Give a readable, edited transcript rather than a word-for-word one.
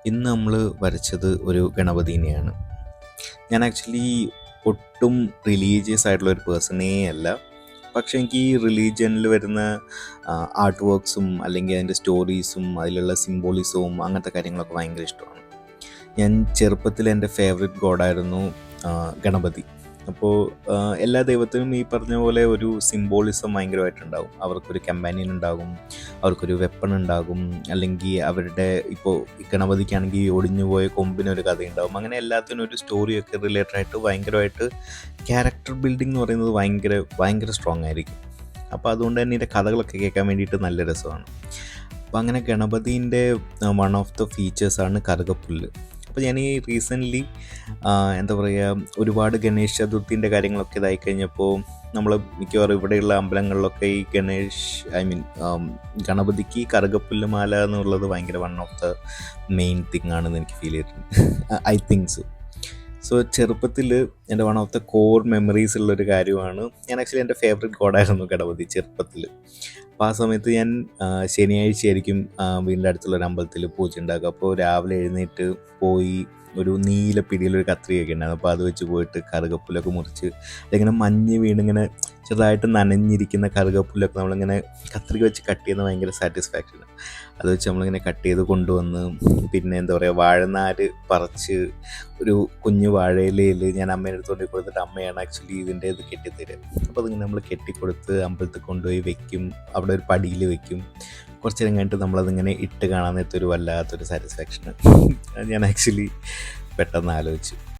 ഇന്ന് നമ്മൾ വരച്ചത് ഒരു ഗണപതിനെയാണ്. ഞാൻ ആക്ച്വലി ഒട്ടും റിലീജിയസ് ആയിട്ടുള്ള ഒരു പേഴ്സണേ അല്ല. പക്ഷേ എനിക്ക് ഈ റിലീജിയനിൽ വരുന്ന ആർട്ട് വർക്ക്സും അല്ലെങ്കിൽ അതിൻ്റെ സ്റ്റോറീസും അതിലുള്ള സിംബോളിസവും അങ്ങനത്തെ കാര്യങ്ങളൊക്കെ ഭയങ്കര ഇഷ്ടമാണ്. ഞാൻ ചെറുപ്പത്തിൽ എൻ്റെ ഫേവറേറ്റ് ഗോഡായിരുന്നു ഗണപതി. അപ്പോൾ എല്ലാ ദൈവത്തിനും ഈ പറഞ്ഞ പോലെ ഒരു സിംബോളിസം ഭയങ്കരമായിട്ടുണ്ടാകും. അവർക്കൊരു കമ്പാനിയൻ ഉണ്ടാകും, അവർക്കൊരു വെപ്പൺ ഉണ്ടാകും, അല്ലെങ്കിൽ അവരുടെ ഇപ്പോൾ ഈ ഗണപതിക്കാണെങ്കിൽ ഒടിഞ്ഞുപോയ കൊമ്പിനൊരു കഥയുണ്ടാകും. അങ്ങനെ എല്ലാത്തിനും ഒരു സ്റ്റോറിയൊക്കെ റിലേറ്റഡ് ആയിട്ട് ഭയങ്കരമായിട്ട് ക്യാരക്ടർ ബിൽഡിംഗ് എന്ന് പറയുന്നത് ഭയങ്കര ഭയങ്കര സ്ട്രോങ് ആയിരിക്കും. അപ്പോൾ അതുകൊണ്ട് തന്നെ ഇതിൻ്റെ കഥകളൊക്കെ കേൾക്കാൻ വേണ്ടിയിട്ട് നല്ല രസമാണ്. അപ്പോൾ അങ്ങനെ ഗണപതീൻ്റെ വൺ ഓഫ് ദ ഫീച്ചേഴ്സാണ് കറുകപ്പുല്ല്. അപ്പോൾ ഞാൻ ഈ റീസെൻ്റ്ലി എന്താ പറയുക, ഒരുപാട് ഗണേശ് ചതുർത്ഥീൻ്റെ കാര്യങ്ങളൊക്കെ ഇതായി കഴിഞ്ഞപ്പോൾ നമ്മൾ മിക്കവാറും ഇവിടെയുള്ള അമ്പലങ്ങളിലൊക്കെ ഈ ഗണപതിക്ക് കറുകപ്പുല്ല് മാല എന്നുള്ളത് ഭയങ്കര one of the main thing ആണെന്ന് എനിക്ക് ഫീൽ ചെയ്തിട്ടുണ്ട്. ഐ തിങ്ക് സോ ചെറുപ്പത്തിൽ എൻ്റെ one of the core memories ഉള്ളൊരു കാര്യമാണ്. ഞാൻ ആക്ച്വലി എൻ്റെ ഫേവറേറ്റ് ഗോഡായിരുന്നു ഗണപതി ചെറുപ്പത്തിൽ. അപ്പോൾ ആ സമയത്ത് ഞാൻ ശനിയാഴ്ചയായിരിക്കും വീടിൻ്റെ അടുത്തുള്ളൊരു അമ്പലത്തിൽ പൂജ ഉണ്ടാക്കുക. അപ്പോൾ രാവിലെ എഴുന്നേറ്റ് പോയി ഒരു നീല പിടിയിലൊരു കത്രികയൊക്കെ ഉണ്ടായിരുന്നു. അപ്പോൾ അത് വെച്ച് പോയിട്ട് കറുകപ്പുല്ലൊക്കെ മുറിച്ച് അതിങ്ങനെ മഞ്ഞ് വീണിങ്ങനെ ചെറുതായിട്ട് നനഞ്ഞിരിക്കുന്ന കറുകപ്പുല്ലൊക്കെ നമ്മളിങ്ങനെ കത്രിക വെച്ച് കട്ട് ചെയ്യുന്ന ഭയങ്കര സാറ്റിസ്ഫാക്ഷന്. അത് വെച്ച് നമ്മളിങ്ങനെ കട്ട് ചെയ്ത് കൊണ്ടുവന്ന് പിന്നെ എന്താ പറയുക, വാഴനാര് പറിച്ച് ഒരു കുഞ്ഞു വാഴയിലയിൽ ഞാൻ അമ്മേൻ്റെ അടുത്തോണ്ട് കൊടുത്തിട്ട് അമ്മയാണ് ആക്ച്വലി ഇതിൻ്റെ ഇത് കെട്ടിത്തരും. അപ്പോൾ അതിങ്ങനെ നമ്മൾ കെട്ടിക്കൊടുത്ത് അമ്പലത്തിൽ കൊണ്ടുപോയി വെക്കും, അവിടെ ഒരു പടിയിൽ വെക്കും. കുറച്ച് നേരം കഴിഞ്ഞിട്ട് നമ്മളതിങ്ങനെ ഇട്ട് കാണാൻ നേരത്തെ ഒരു വല്ലാത്തൊരു സാറ്റിസ്ഫാക്ഷന് ഞാൻ ആക്ച്വലി പെട്ടെന്ന് ആലോചിച്ചു.